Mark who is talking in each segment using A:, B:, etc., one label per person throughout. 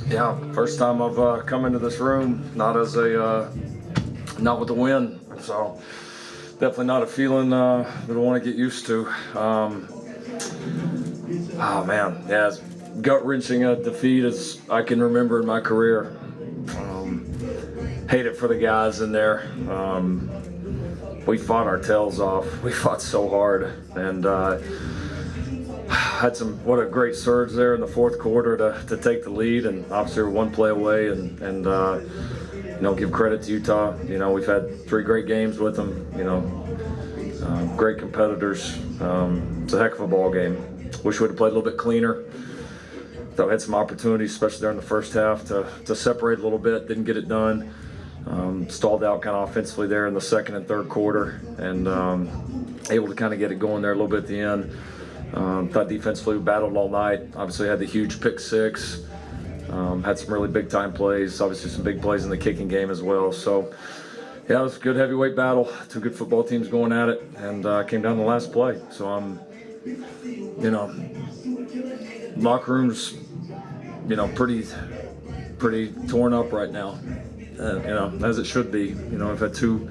A: Yeah, first time I've come into this room, not with the win, so definitely not a feeling that I want to get used to. Oh man, yeah, as gut-wrenching a defeat as I can remember in my career. Hate it for the guys in there. We fought our tails off. We fought so hard, and had what a great surge there in the fourth quarter to take the lead, and obviously we're one play away, and give credit to Utah. We've had 3 great games with them. Great competitors. It's a heck of a ball game. Wish we'd have played a little bit cleaner. Thought we had some opportunities, especially there in the first half, to separate a little bit. Didn't get it done. Stalled out kind of offensively there in the second and third quarter, and able to kind of get it going there a little bit at the end. Thought defensively we battled all night. Obviously had the huge pick 6. Had some really big time plays. Obviously some big plays in the kicking game as well. So yeah, it was a good heavyweight battle. 2 good football teams going at it, and came down to the last play. So I'm, locker room's, pretty torn up right now. As it should be. We've had two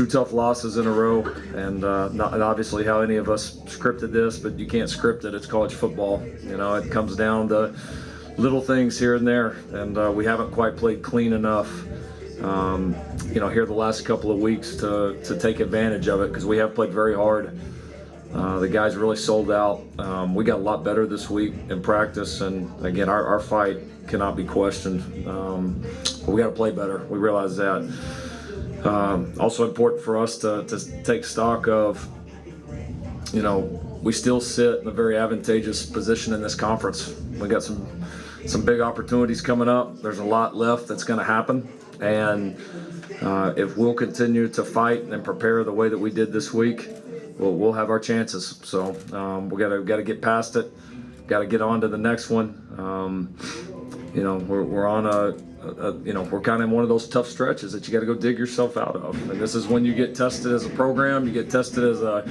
A: tough losses in a row, and not obviously how any of us scripted this, but you can't script it. It's college football. It comes down to little things here and there, and we haven't quite played clean enough. Here the last couple of weeks to take advantage of it, because we have played very hard. The guys really sold out. We got a lot better this week in practice, and again, our fight cannot be questioned. But we got to play better. We realize that. Also important for us to take stock of, we still sit in a very advantageous position in this conference. We got some big opportunities coming up. There's a lot left that's going to happen, and if we'll continue to fight and prepare the way that we did this week, we'll have our chances. So we got to get past it. Got to get on to the next one. We're on we're kind of in one of those tough stretches that you got to go dig yourself out of. And this is when you get tested as a program. You get tested as a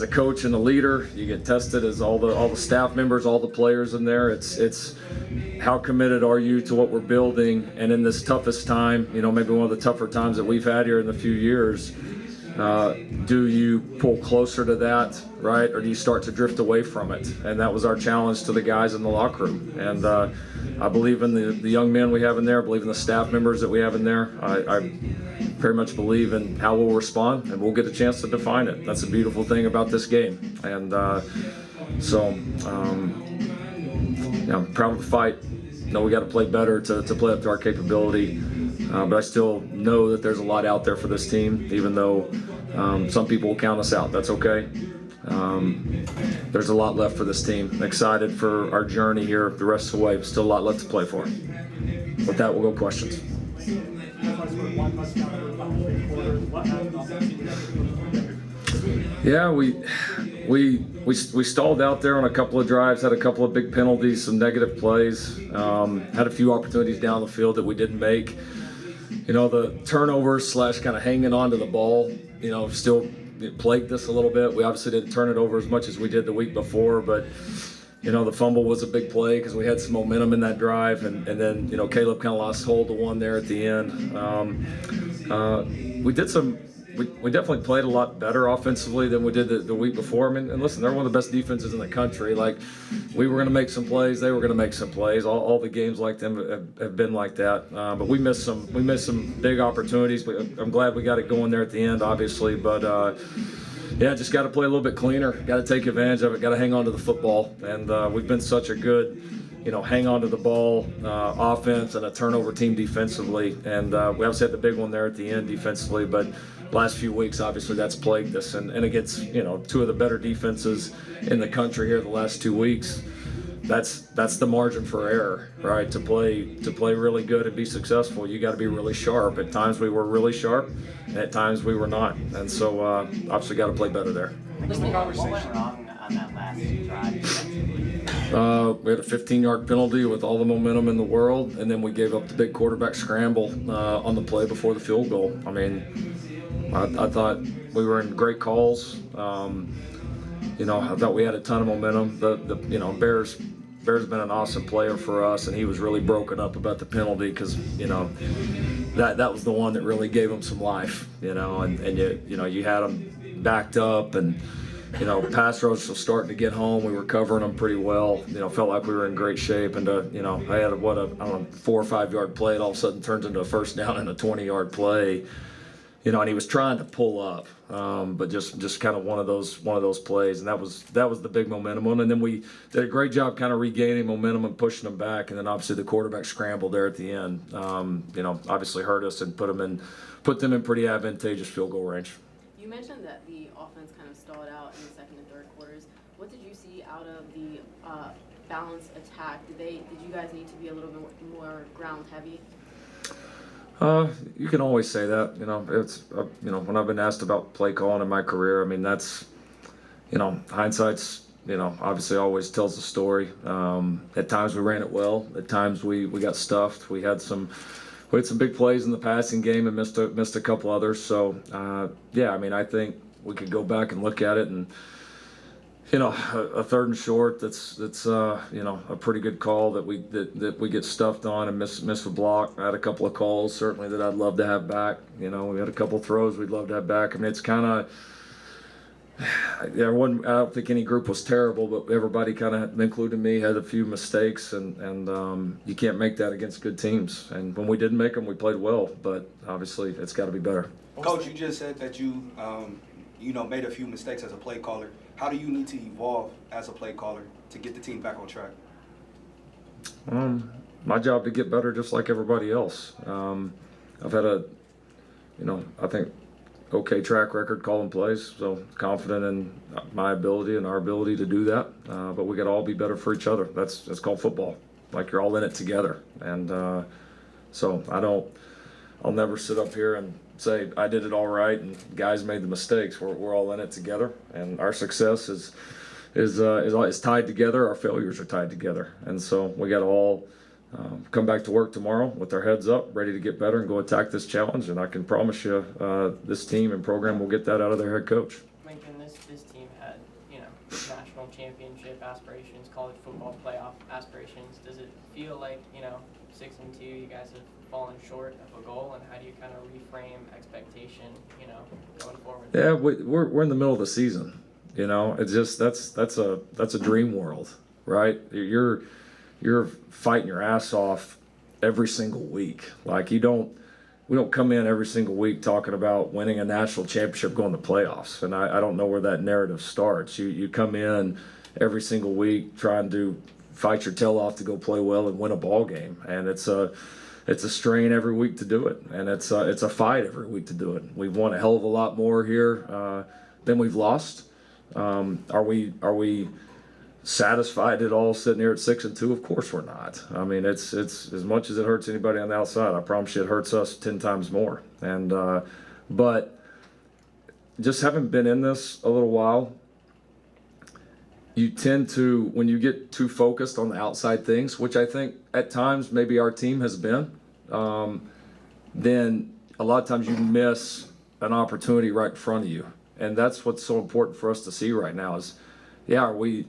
A: coach and a leader. You get tested as all the staff members, all the players in there. It's how committed are you to what we're building? And in this toughest time, maybe one of the tougher times that we've had here in the few years, do you pull closer to that, right? Or do you start to drift away from it? And that was our challenge to the guys in the locker room. And I believe in the young men we have in there. I believe in the staff members that we have in there. I very much believe in how we'll respond, and we'll get a chance to define it. That's a beautiful thing about this game. And I'm proud of the fight. We got to play better to play up to our capability. But I still know that there's a lot out there for this team, even though some people will count us out. That's okay. There's a lot left for this team. I'm excited for our journey here the rest of the way. Still a lot left to play for. With that, we'll go questions. Yeah, we stalled out there on a couple of drives, had a couple of big penalties, some negative plays, had a few opportunities down the field that we didn't make. The turnovers / kind of hanging on to the ball, still plagued us a little bit. We obviously didn't turn it over as much as we did the week before, but the fumble was a big play because we had some momentum in that drive, and then Caleb kind of lost hold of one there at the end. We definitely played a lot better offensively than we did the week before. And listen, they're one of the best defenses in the country. Like, we were going to make some plays, they were going to make some plays. All the games like them have been like that. But we missed some big opportunities. I'm glad we got it going there at the end, obviously. But just got to play a little bit cleaner. Got to take advantage of it. Got to hang on to the football. And we've been such a good, hang on to the ball offense and a turnover team defensively. And we obviously had the big one there at the end defensively, but last few weeks, obviously, that's plagued us, and against 2 of the better defenses in the country here the last 2 weeks. That's the margin for error, right? To play really good and be successful, you got to be really sharp. At times we were really sharp, and at times we were not, and so obviously got to play better there.
B: What went wrong on that last drive?
A: We had a 15-yard penalty with all the momentum in the world, and then we gave up the big quarterback scramble on the play before the field goal. I mean, I thought we were in great calls. I thought we had a ton of momentum. Bears been an awesome player for us, and he was really broken up about the penalty because that was the one that really gave him some life. And you had him backed up, and pass rush was starting to get home. We were covering them pretty well. Felt like we were in great shape. And I had a 4 or 5 yard play. It all of a sudden turns into a first down and a 20-yard play. And he was trying to pull up, but just kind of one of those plays, and that was the big momentum one. And then we did a great job kind of regaining momentum and pushing them back. And then obviously the quarterback scramble there at the end, obviously hurt us and put them in pretty advantageous field goal range.
C: You mentioned that the offense kind of stalled out in the second and third quarters. What did you see out of the balanced attack? Did you guys need to be a little bit more ground heavy?
A: You can always say that. It's when I've been asked about play calling in my career, I mean that's hindsight's obviously always tells the story. At times we ran it well. At times we got stuffed. We had some big plays in the passing game and missed a couple others. So I think we could go back and look at it, and a third and short that's a pretty good call that we get stuffed on and miss a block. I had a couple of calls certainly that I'd love to have back. We had a couple of throws we'd love to have back. I mean, it's kind of I don't think any group was terrible, but everybody kind of, including me, had a few mistakes, and you can't make that against good teams. And when we didn't make them, we played well, but obviously it's got to be better.
D: Coach, you just said that you made a few mistakes as a play caller. How do you need to evolve as a play caller to get the team back on track?
A: My job to get better just like everybody else. I've had I think, okay track record calling plays, so confident in my ability and our ability to do that. But we got to all be better for each other. That's called football. Like you're all in it together. And so I'll never sit up here and say I did it all right and guys made the mistakes. We're all in it together, and our success is tied together. Our failures are tied together, and so we got to all come back to work tomorrow with our heads up, ready to get better and go attack this challenge. And I can promise you, this team and program will get that out of their head coach.
B: Lincoln, this team had national championship aspirations, college football playoff aspirations. Does it feel like 6-2, you guys have fallen short of a goal, and how do you kind of reframe expectation, going forward?
A: Yeah, we're in the middle of the season. It's just that's a dream world, right? You're fighting your ass off every single week. Like we don't come in every single week talking about winning a national championship, going to playoffs, and I don't know where that narrative starts. You come in every single week trying to fight your tail off to go play well and win a ball game, and it's a strain every week to do it, and it's a fight every week to do it. We've won a hell of a lot more here than we've lost. Are we satisfied at all sitting here at 6-2? Of course we're not. I mean, it's as much as it hurts anybody on the outside, I promise you it hurts us 10 times more. And but just having been in this a little while, you tend to, when you get too focused on the outside things, which I think at times maybe our team has been, then a lot of times you miss an opportunity right in front of you. And that's what's so important for us to see right now is, are we,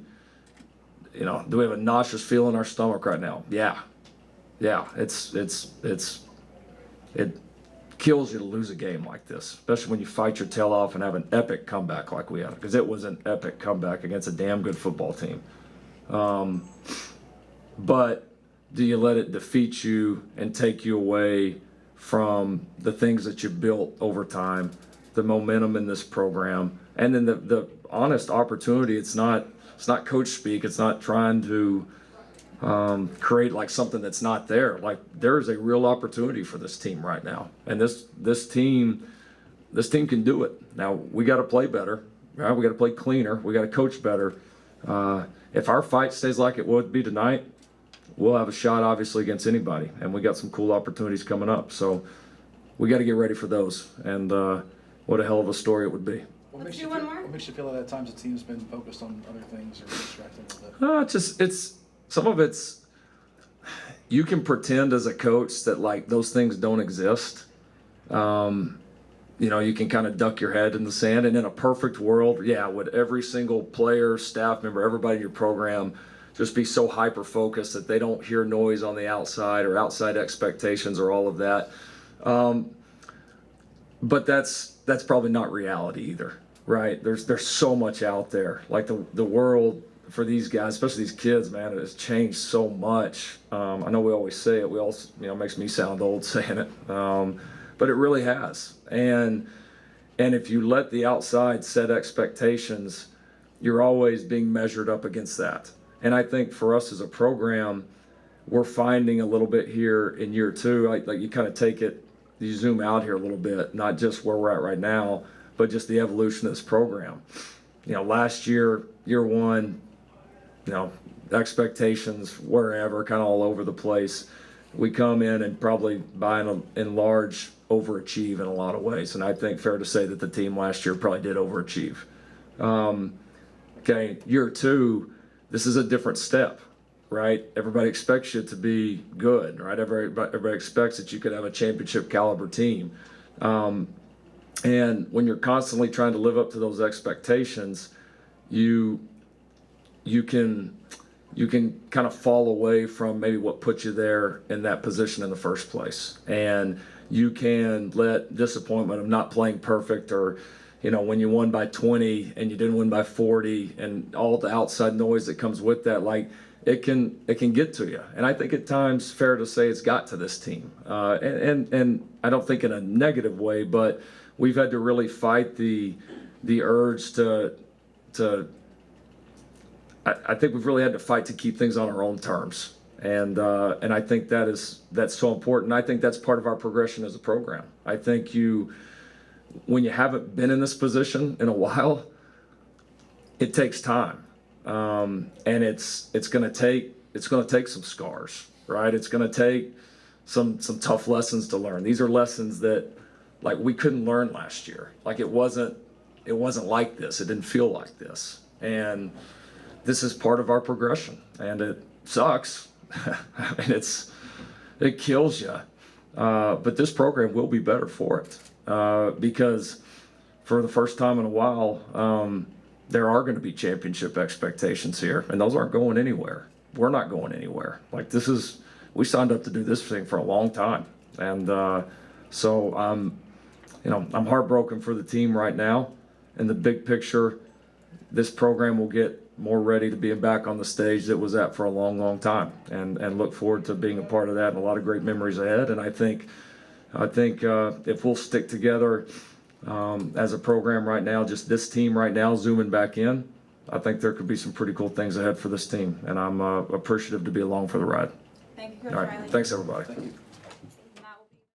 A: do we have a nauseous feel in our stomach right now? Yeah. It kills you to lose a game like this, especially when you fight your tail off and have an epic comeback like we had, because it was an epic comeback against a damn good football team. But do you let it defeat you and take you away from the things that you built over time, the momentum in this program, and then the honest opportunity? It's not coach speak. It's not trying to create like something that's not there. Like there is a real opportunity for this team right now, and this team can do it. Now we got to play better. Right? We got to play cleaner. We got to coach better. If our fight stays like it would be tonight, we'll have a shot obviously against anybody, and we got some cool opportunities coming up. So we got to get ready for those. And what a hell of a story it would be.
C: What makes you
E: feel that at times the team's been focused on other things or distracted a little bit?
A: It's some of it's, you can pretend as a coach that like those things don't exist, you can kind of duck your head in the sand. And in a perfect world, yeah, would every single player, staff member, everybody in your program just be so hyper focused that they don't hear noise on the outside or outside expectations or all of that. But that's probably not reality either, right? There's so much out there. Like the world for these guys, especially these kids, man, it has changed so much. I know we always say it. We all, makes me sound old saying it, but it really has. And if you let the outside set expectations, you're always being measured up against that. And I think for us as a program, we're finding a little bit here in year two, like you kind of take it, you zoom out here a little bit, not just where we're at right now, but just the evolution of this program. Last year, year one, expectations wherever, kind of all over the place. We come in and probably by and large overachieve in a lot of ways. And I think fair to say that the team last year probably did overachieve. Okay, year two, this is a different step, right? Everybody expects you to be good, right? Everybody expects that you could have a championship caliber team. And when you're constantly trying to live up to those expectations, you can kind of fall away from maybe what put you there in that position in the first place. And you can let disappointment of not playing perfect, or when you won by 20 and you didn't win by 40, and all the outside noise that comes with that, like it can get to you. And I think at times, fair to say, it's got to this team. And I don't think in a negative way, but we've had to really fight the urge to I think we've really had to fight to keep things on our own terms. And I think that's so important. I think that's part of our progression as a program. I think when you haven't been in this position in a while, it takes time. And it's going to take some scars, right? It's going to take some tough lessons to learn. These are lessons that like we couldn't learn last year. Like it wasn't like this. It didn't feel like this. And this is part of our progression, and it sucks. I mean, it kills you. But this program will be better for it, because for the first time in a while, there are going to be championship expectations here, and those aren't going anywhere. We're not going anywhere. Like we signed up to do this thing for a long time, and so I'm heartbroken for the team right now. In the big picture, this program will get more ready to being back on the stage that was at for a long, long time, and look forward to being a part of that and a lot of great memories ahead. And I think if we'll stick together as a program right now, just this team right now, zooming back in, I think there could be some pretty cool things ahead for this team, and I'm appreciative to be along for the ride.
F: Thank you, Coach
A: All right,
F: Riley.
A: thanks everybody.
E: Thank you.